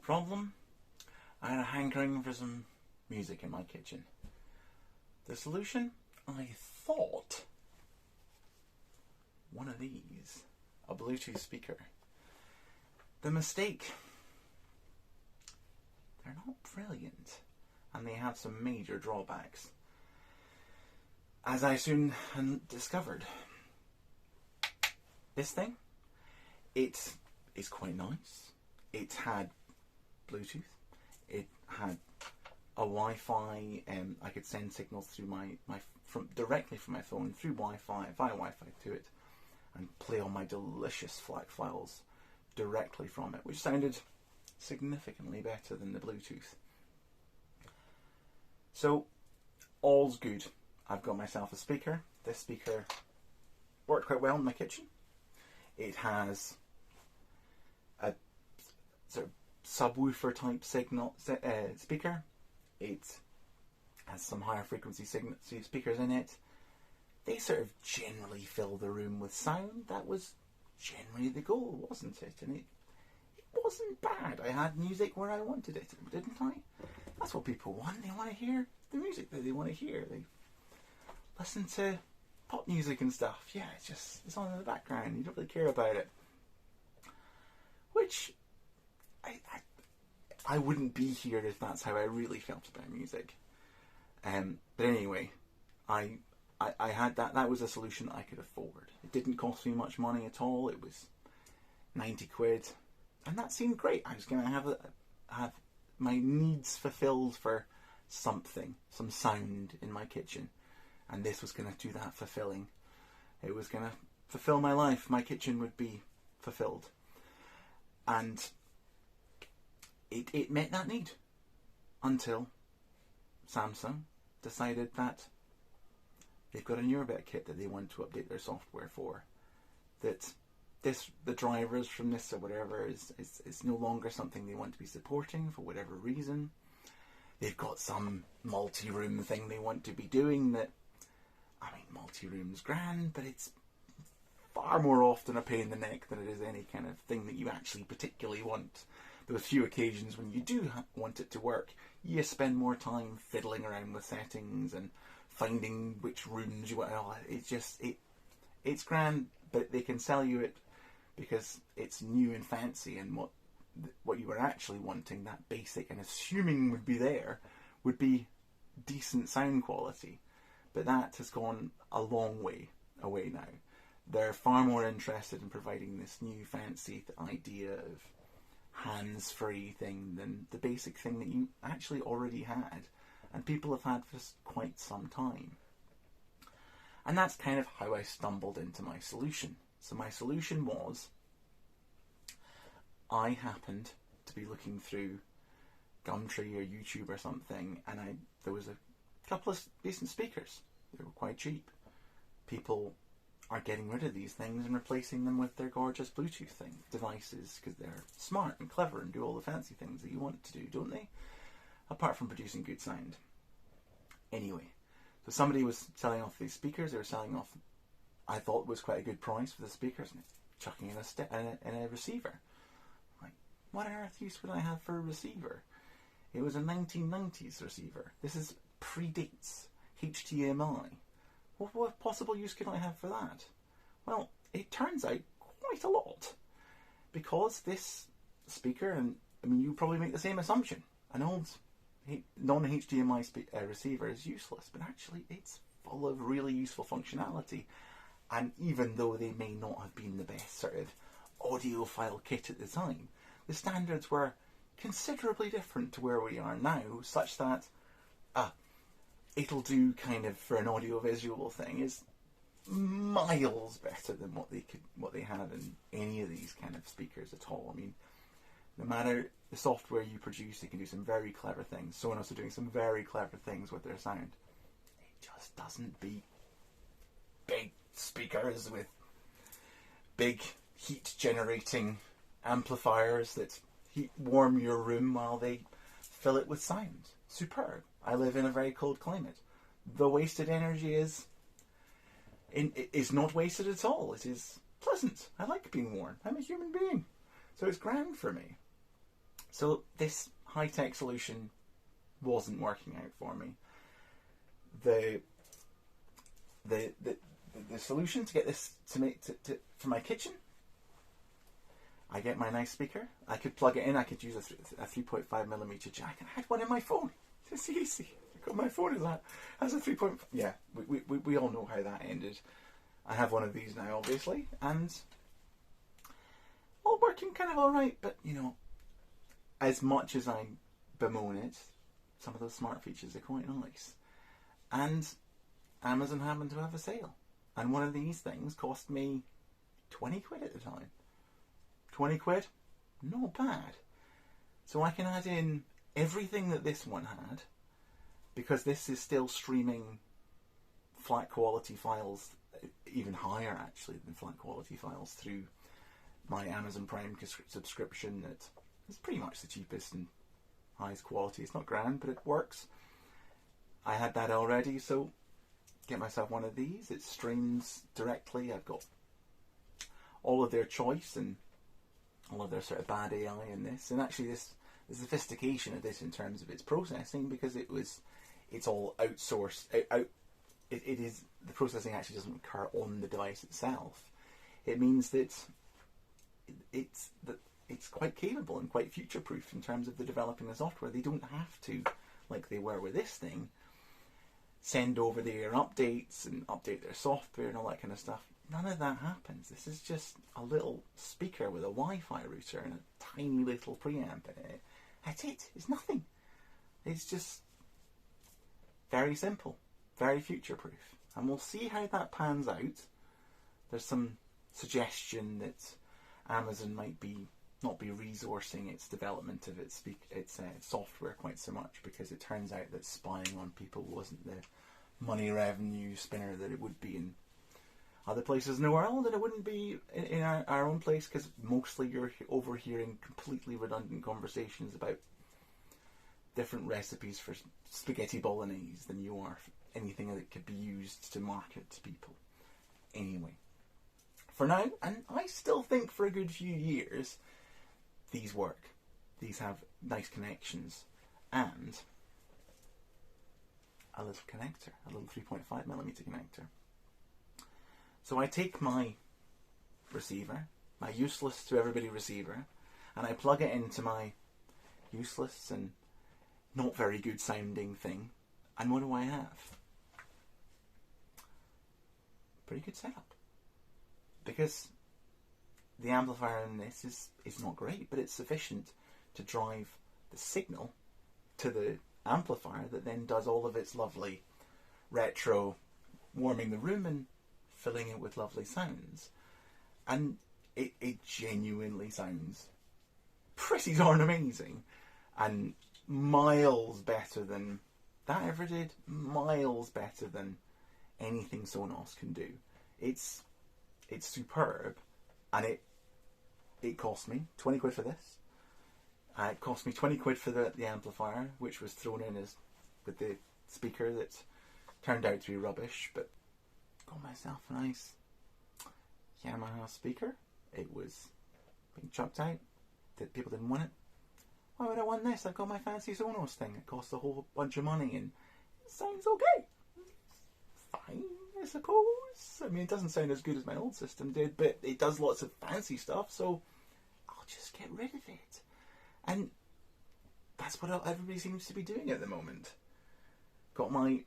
problem? I had a hankering for some music in my kitchen. The solution? I thought one of these, a Bluetooth speaker. The mistake, they're not brilliant, and they have some major drawbacks, as I soon discovered. This thing, it is quite nice. It had Bluetooth. It had a Wi-Fi, and I could send signals through directly from my phone through Wi-Fi, via Wi-Fi to it, and play all my delicious FLAC files directly from it, which sounded significantly better than the Bluetooth. So, all's good. I've got myself a speaker. This speaker worked quite well in my kitchen. It has a sort of subwoofer type signal speaker. It has some higher frequency speakers in it. They sort of generally fill the room with sound. That was generally the goal, wasn't it? And it wasn't bad. I had music where I wanted it, didn't I? That's what people want. They want to hear the music that they want to hear. They listen to pop music and stuff. Yeah, it's on in the background. You don't really care about it. Which I wouldn't be here if that's how I really felt about music. But anyway, I had that. That was a solution I could afford. It didn't cost me much money at all. It was 90 quid, and that seemed great. I was going to have my needs fulfilled for something, some sound in my kitchen, and this was going to do that fulfilling. It was going to fulfill my life. My kitchen would be fulfilled, and it met that need until Samsung decided that they've got a newer bit of kit that they want to update their software for. That the drivers from this or whatever is no longer something they want to be supporting for whatever reason. They've got some multi-room thing they want to be doing that, I mean, multi-room's grand, but it's far more often a pain in the neck than it is any kind of thing that you actually particularly want. Those few occasions when you do want it to work, you spend more time fiddling around with settings and finding which rooms you want. It's grand, but they can sell you it because it's new and fancy, and what you were actually wanting, that basic and assuming would be there, would be decent sound quality. But that has gone a long way away now. They're far more interested in providing this new fancy idea of hands-free thing than the basic thing that you actually already had, and people have had for quite some time. And that's kind of how I stumbled into my solution. So my solution was, I happened to be looking through Gumtree or YouTube or something, and there was a couple of decent speakers. They were quite cheap. People are getting rid of these things and replacing them with their gorgeous Bluetooth devices because they're smart and clever and do all the fancy things that you want to do, don't they? Apart from producing good sound. Anyway, so somebody was selling off these speakers. They were selling off, I thought was quite a good price for the speakers, and chucking in a receiver. Like, what on earth use would I have for a receiver? It was a 1990s receiver. This predates HDMI. What possible use could I have for that? Well, it turns out quite a lot. Because this speaker, and I mean, you probably make the same assumption. An old non-HDMI receiver is useless, but actually it's full of really useful functionality. And even though they may not have been the best sort of audiophile kit at the time, the standards were considerably different to where we are now, such that it'll do kind of for an audio-visual thing is miles better than what they have in any of these kind of speakers at all. I mean, no matter the software you produce, they can do some very clever things. Sonos are doing some very clever things with their sound. It just doesn't beat big speakers with big heat-generating amplifiers that warm your room while they fill it with sound. Superb. I live in a very cold climate. The wasted energy is not wasted at all. It is pleasant. I like being warm. I'm a human being. So it's grand for me. So this high-tech solution wasn't working out for me. The solution to get this for my kitchen, I get my nice speaker. I could plug it in. I could use a 3.5mm jack. And I had one in my phone. It's easy. I got my phone as a 3. Yeah, we all know how that ended. I have one of these now, obviously, and all working kind of all right. But you know, as much as I bemoan it, some of those smart features are quite nice. And Amazon happened to have a sale, and one of these things cost me 20 quid at the time. 20 quid, not bad. So I can add in everything that this one had, because this is still streaming flat quality files, even higher actually than flat quality files, through my Amazon Prime subscription. That is pretty much the cheapest and highest quality. It's not grand, but it works. I had that already, so get myself one of these. It streams directly. I've got all of their choice and all of their sort of bad AI in this, and actually the sophistication of this in terms of its processing, because it's all outsourced. It is, the processing actually doesn't occur on the device itself. It means that it's quite capable and quite future-proof in terms of the developing the software. They don't have to, like they were with this thing, send over their updates and update their software and all that kind of stuff. None of that happens. This is just a little speaker with a Wi-Fi router and a tiny little preamp in it. That's it. It's nothing. It's just very simple, very future-proof. And we'll see how that pans out. There's some suggestion that Amazon might not be resourcing its development of its software quite so much, because it turns out that spying on people wasn't the money revenue spinner that it would be in other places in the world, and it wouldn't be in our own place, because mostly you're overhearing completely redundant conversations about different recipes for spaghetti bolognese than you are anything that could be used to market to people. Anyway, for now, and I still think for a good few years, these work. These have nice connections and a little connector, a little 3.5mm connector. So I take my receiver, my useless to everybody receiver, and I plug it into my useless and not very good sounding thing. And what do I have? Pretty good setup. Because the amplifier in this is not great, but it's sufficient to drive the signal to the amplifier that then does all of its lovely retro warming the room and filling it with lovely sounds. And it genuinely sounds pretty darn amazing, and miles better than that ever did, miles better than anything Sonos can do. It's superb, and it cost me 20 quid for this. It cost me 20 quid for the amplifier, which was thrown in as with the speaker that turned out to be rubbish, but got myself a nice Yamaha speaker. It was being chucked out. People didn't want it. Why would I want this? I've got my fancy Sonos thing. It costs a whole bunch of money and it sounds okay. Fine, I suppose. I mean, it doesn't sound as good as my old system did, but it does lots of fancy stuff, so I'll just get rid of it. And that's what everybody seems to be doing at the moment. Got my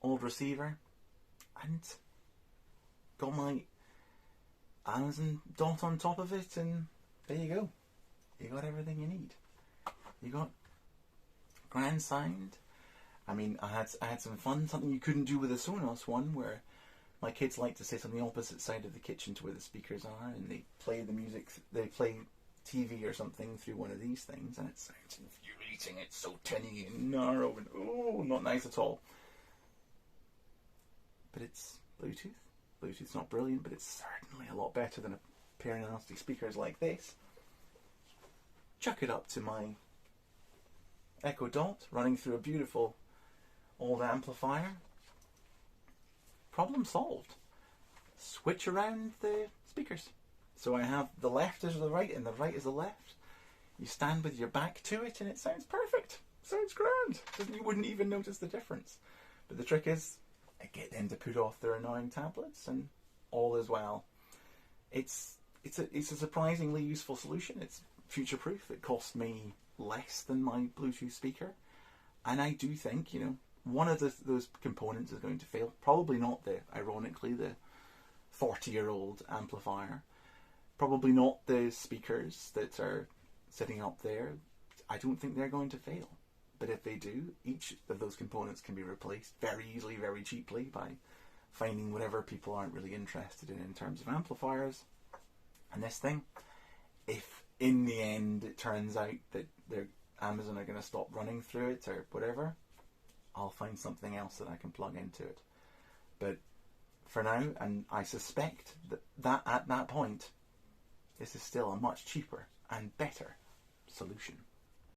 old receiver and got my Amazon dot on top of it, and there you go. You got everything you need. You got grand sound. I mean, I had some fun. Something you couldn't do with a Sonos one, where my kids like to sit on the opposite side of the kitchen to where the speakers are, and they play the music. They play TV or something through one of these things, and it sounds infuriating. It's so tinny and narrow, and not nice at all. But it's Bluetooth. Bluetooth's not brilliant, but it's certainly a lot better than a pair of nasty speakers like this. Chuck it up to my Echo Dot, running through a beautiful old amplifier. Problem solved. Switch around the speakers. So I have the left as the right and the right as the left. You stand with your back to it and it sounds perfect. Sounds grand. You wouldn't even notice the difference. But the trick is, I get them to put off their annoying tablets and all is well. It's a surprisingly useful solution. It's future-proof. It cost me less than my Bluetooth speaker. And I do think, one of those components is going to fail. Probably not ironically, the 40-year-old amplifier. Probably not the speakers that are sitting up there. I don't think they're going to fail. But if they do, each of those components can be replaced very easily, very cheaply by finding whatever people aren't really interested in terms of amplifiers. And this thing, if in the end it turns out that Amazon are going to stop running through it or whatever, I'll find something else that I can plug into it. But for now, and I suspect that at that point, this is still a much cheaper and better solution.